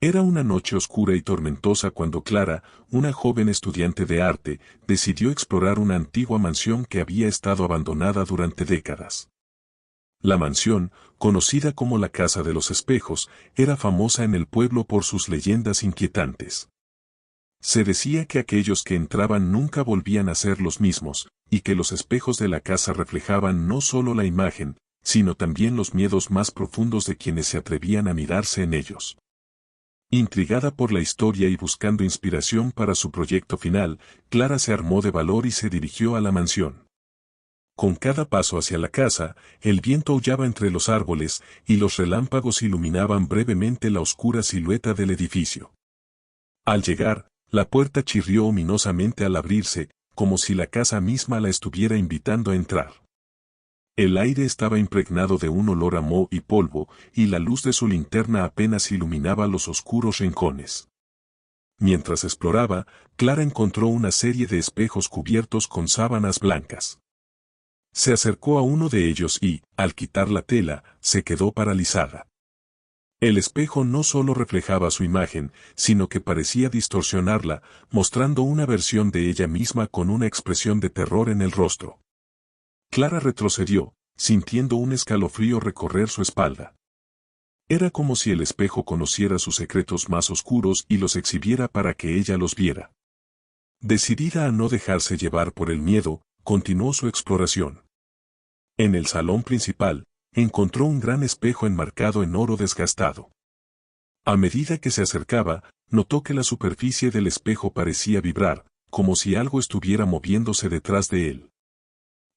Era una noche oscura y tormentosa cuando Clara, una joven estudiante de arte, decidió explorar una antigua mansión que había estado abandonada durante décadas. La mansión, conocida como la Casa de los Espejos, era famosa en el pueblo por sus leyendas inquietantes. Se decía que aquellos que entraban nunca volvían a ser los mismos, y que los espejos de la casa reflejaban no solo la imagen, sino también los miedos más profundos de quienes se atrevían a mirarse en ellos. Intrigada por la historia y buscando inspiración para su proyecto final, Clara se armó de valor y se dirigió a la mansión. Con cada paso hacia la casa, el viento aullaba entre los árboles, y los relámpagos iluminaban brevemente la oscura silueta del edificio. Al llegar, la puerta chirrió ominosamente al abrirse, como si la casa misma la estuviera invitando a entrar. El aire estaba impregnado de un olor a moho y polvo, y la luz de su linterna apenas iluminaba los oscuros rincones. Mientras exploraba, Clara encontró una serie de espejos cubiertos con sábanas blancas. Se acercó a uno de ellos y, al quitar la tela, se quedó paralizada. El espejo no solo reflejaba su imagen, sino que parecía distorsionarla, mostrando una versión de ella misma con una expresión de terror en el rostro. Clara retrocedió, sintiendo un escalofrío recorrer su espalda. Era como si el espejo conociera sus secretos más oscuros y los exhibiera para que ella los viera. Decidida a no dejarse llevar por el miedo, continuó su exploración. En el salón principal, encontró un gran espejo enmarcado en oro desgastado. A medida que se acercaba, notó que la superficie del espejo parecía vibrar, como si algo estuviera moviéndose detrás de él.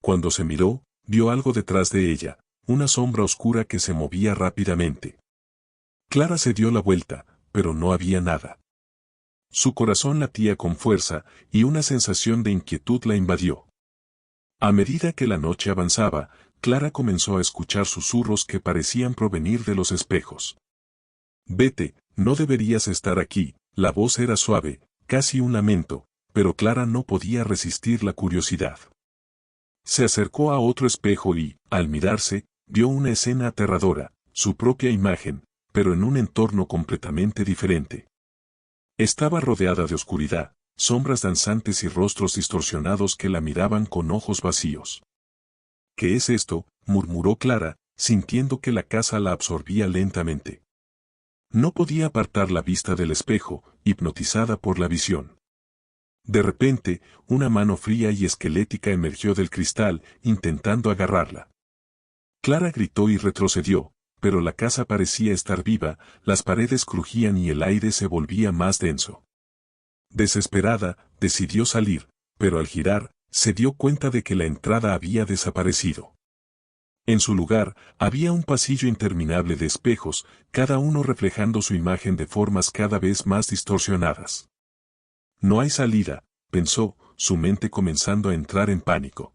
Cuando se miró, vio algo detrás de ella, una sombra oscura que se movía rápidamente. Clara se dio la vuelta, pero no había nada. Su corazón latía con fuerza, y una sensación de inquietud la invadió. A medida que la noche avanzaba, Clara comenzó a escuchar susurros que parecían provenir de los espejos. «Vete, no deberías estar aquí», la voz era suave, casi un lamento, pero Clara no podía resistir la curiosidad. Se acercó a otro espejo y, al mirarse, vio una escena aterradora, su propia imagen, pero en un entorno completamente diferente. Estaba rodeada de oscuridad, sombras danzantes y rostros distorsionados que la miraban con ojos vacíos. «¿Qué es esto?», murmuró Clara, sintiendo que la casa la absorbía lentamente. No podía apartar la vista del espejo, hipnotizada por la visión. De repente, una mano fría y esquelética emergió del cristal, intentando agarrarla. Clara gritó y retrocedió, pero la casa parecía estar viva, las paredes crujían y el aire se volvía más denso. Desesperada, decidió salir, pero al girar, se dio cuenta de que la entrada había desaparecido. En su lugar, había un pasillo interminable de espejos, cada uno reflejando su imagen de formas cada vez más distorsionadas. «No hay salida», pensó, su mente comenzando a entrar en pánico.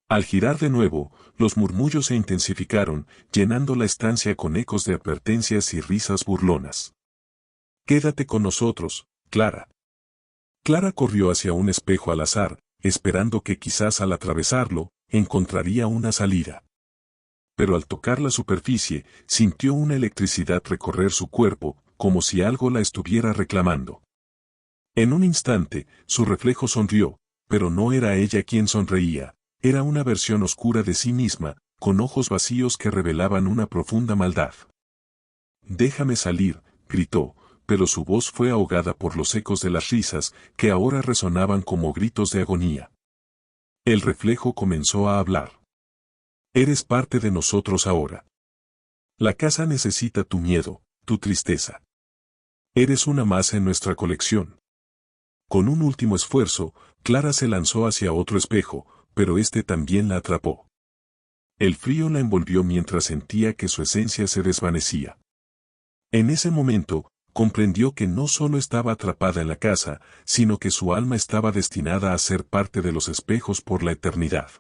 Al girar de nuevo, los murmullos se intensificaron, llenando la estancia con ecos de advertencias y risas burlonas. «Quédate con nosotros, Clara». Clara corrió hacia un espejo al azar, esperando que quizás al atravesarlo, encontraría una salida. Pero al tocar la superficie, sintió una electricidad recorrer su cuerpo, como si algo la estuviera reclamando. En un instante, su reflejo sonrió, pero no era ella quien sonreía, era una versión oscura de sí misma, con ojos vacíos que revelaban una profunda maldad. «Déjame salir», gritó, pero su voz fue ahogada por los ecos de las risas, que ahora resonaban como gritos de agonía. El reflejo comenzó a hablar. «Eres parte de nosotros ahora. La casa necesita tu miedo, tu tristeza. Eres una más en nuestra colección». Con un último esfuerzo, Clara se lanzó hacia otro espejo, pero este también la atrapó. El frío la envolvió mientras sentía que su esencia se desvanecía. En ese momento, comprendió que no solo estaba atrapada en la casa, sino que su alma estaba destinada a ser parte de los espejos por la eternidad.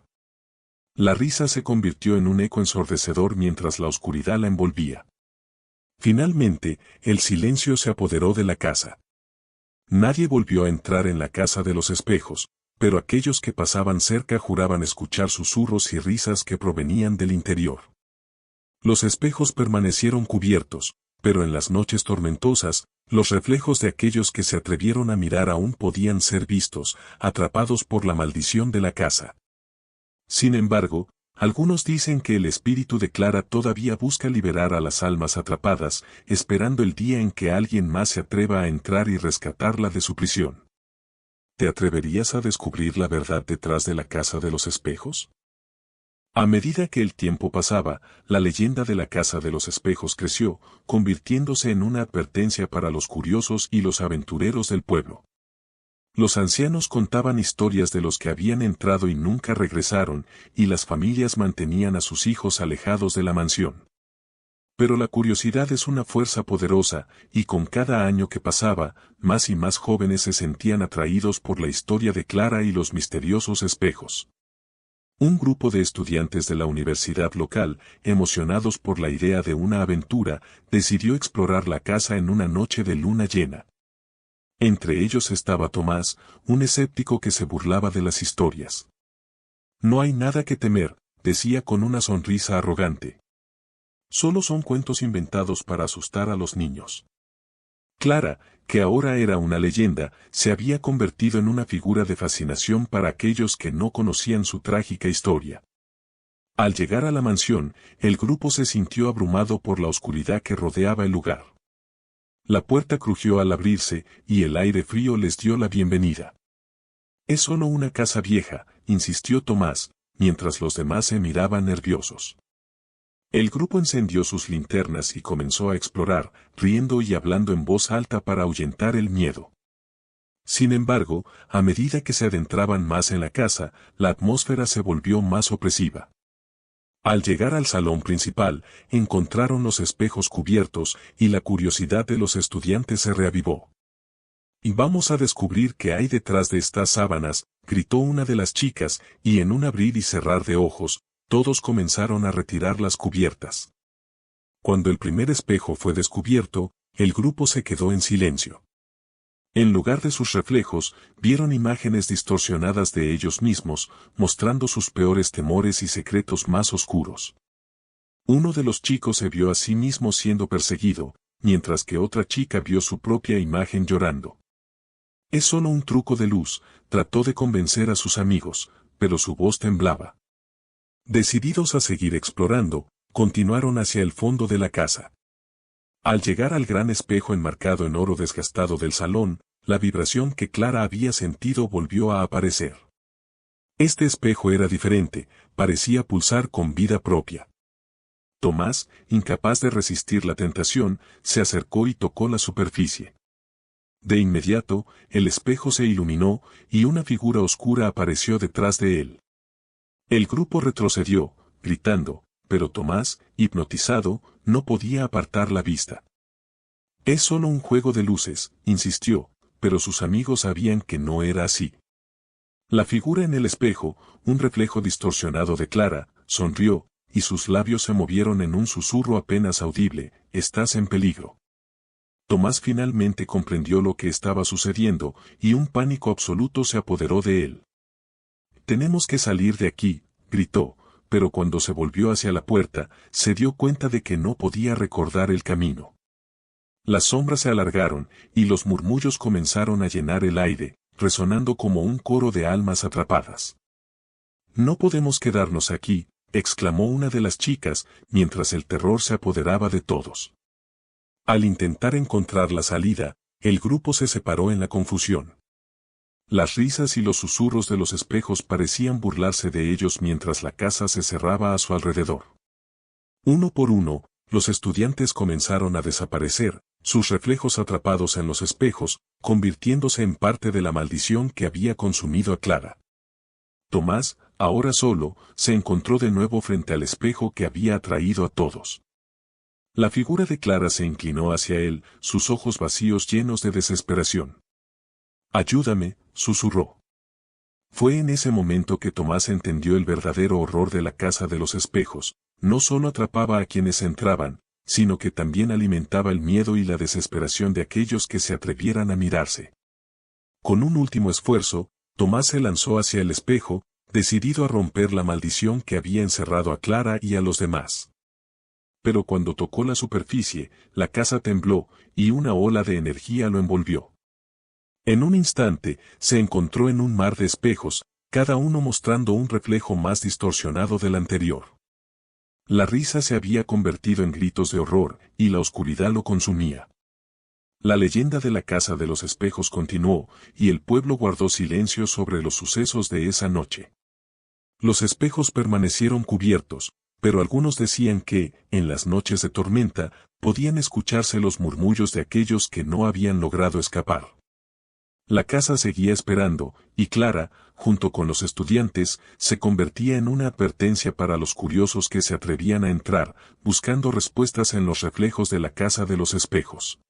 La risa se convirtió en un eco ensordecedor mientras la oscuridad la envolvía. Finalmente, el silencio se apoderó de la casa. Nadie volvió a entrar en la casa de los espejos, pero aquellos que pasaban cerca juraban escuchar susurros y risas que provenían del interior. Los espejos permanecieron cubiertos, Pero en las noches tormentosas, los reflejos de aquellos que se atrevieron a mirar aún podían ser vistos, atrapados por la maldición de la casa. Sin embargo, algunos dicen que el espíritu de Clara todavía busca liberar a las almas atrapadas, esperando el día en que alguien más se atreva a entrar y rescatarla de su prisión. ¿Te atreverías a descubrir la verdad detrás de la casa de los espejos? A medida que el tiempo pasaba, la leyenda de la Casa de los Espejos creció, convirtiéndose en una advertencia para los curiosos y los aventureros del pueblo. Los ancianos contaban historias de los que habían entrado y nunca regresaron, y las familias mantenían a sus hijos alejados de la mansión. Pero la curiosidad es una fuerza poderosa, y con cada año que pasaba, más y más jóvenes se sentían atraídos por la historia de Clara y los misteriosos espejos. Un grupo de estudiantes de la universidad local, emocionados por la idea de una aventura, decidió explorar la casa en una noche de luna llena. Entre ellos estaba Tomás, un escéptico que se burlaba de las historias. No hay nada que temer, decía con una sonrisa arrogante. Solo son cuentos inventados para asustar a los niños. Clara, que ahora era una leyenda, se había convertido en una figura de fascinación para aquellos que no conocían su trágica historia. Al llegar a la mansión, el grupo se sintió abrumado por la oscuridad que rodeaba el lugar. La puerta crujió al abrirse, y el aire frío les dio la bienvenida. «Es solo una casa vieja», insistió Tomás, mientras los demás se miraban nerviosos. El grupo encendió sus linternas y comenzó a explorar, riendo y hablando en voz alta para ahuyentar el miedo. Sin embargo, a medida que se adentraban más en la casa, la atmósfera se volvió más opresiva. Al llegar al salón principal, encontraron los espejos cubiertos y la curiosidad de los estudiantes se reavivó. «Y vamos a descubrir qué hay detrás de estas sábanas», gritó una de las chicas, y en un abrir y cerrar de ojos, todos comenzaron a retirar las cubiertas. Cuando el primer espejo fue descubierto, el grupo se quedó en silencio. En lugar de sus reflejos, vieron imágenes distorsionadas de ellos mismos, mostrando sus peores temores y secretos más oscuros. Uno de los chicos se vio a sí mismo siendo perseguido, mientras que otra chica vio su propia imagen llorando. «Es solo un truco de luz», trató de convencer a sus amigos, pero su voz temblaba. Decididos a seguir explorando, continuaron hacia el fondo de la casa. Al llegar al gran espejo enmarcado en oro desgastado del salón, la vibración que Clara había sentido volvió a aparecer. Este espejo era diferente, parecía pulsar con vida propia. Tomás, incapaz de resistir la tentación, se acercó y tocó la superficie. De inmediato, el espejo se iluminó, y una figura oscura apareció detrás de él. El grupo retrocedió, gritando, pero Tomás, hipnotizado, no podía apartar la vista. «Es solo un juego de luces», insistió, pero sus amigos sabían que no era así. La figura en el espejo, un reflejo distorsionado de Clara, sonrió, y sus labios se movieron en un susurro apenas audible: «Estás en peligro». Tomás finalmente comprendió lo que estaba sucediendo, y un pánico absoluto se apoderó de él. «Tenemos que salir de aquí», gritó, pero cuando se volvió hacia la puerta, se dio cuenta de que no podía recordar el camino. Las sombras se alargaron, y los murmullos comenzaron a llenar el aire, resonando como un coro de almas atrapadas. «No podemos quedarnos aquí», exclamó una de las chicas, mientras el terror se apoderaba de todos. Al intentar encontrar la salida, el grupo se separó en la confusión. Las risas y los susurros de los espejos parecían burlarse de ellos mientras la casa se cerraba a su alrededor. Uno por uno, los estudiantes comenzaron a desaparecer, sus reflejos atrapados en los espejos, convirtiéndose en parte de la maldición que había consumido a Clara. Tomás, ahora solo, se encontró de nuevo frente al espejo que había atraído a todos. La figura de Clara se inclinó hacia él, sus ojos vacíos llenos de desesperación. «Ayúdame», susurró. Fue en ese momento que Tomás entendió el verdadero horror de la casa de los espejos. No solo atrapaba a quienes entraban, sino que también alimentaba el miedo y la desesperación de aquellos que se atrevieran a mirarse. Con un último esfuerzo, Tomás se lanzó hacia el espejo, decidido a romper la maldición que había encerrado a Clara y a los demás. pero cuando tocó la superficie, la casa tembló, y una ola de energía lo envolvió. En un instante, se encontró en un mar de espejos, cada uno mostrando un reflejo más distorsionado del anterior. La risa se había convertido en gritos de horror, y la oscuridad lo consumía. La leyenda de la Casa de los Espejos continuó, y el pueblo guardó silencio sobre los sucesos de esa noche. Los espejos permanecieron cubiertos, pero algunos decían que, en las noches de tormenta, podían escucharse los murmullos de aquellos que no habían logrado escapar. La casa seguía esperando, y Clara, junto con los estudiantes, se convertía en una advertencia para los curiosos que se atrevían a entrar, buscando respuestas en los reflejos de la Casa de los Espejos.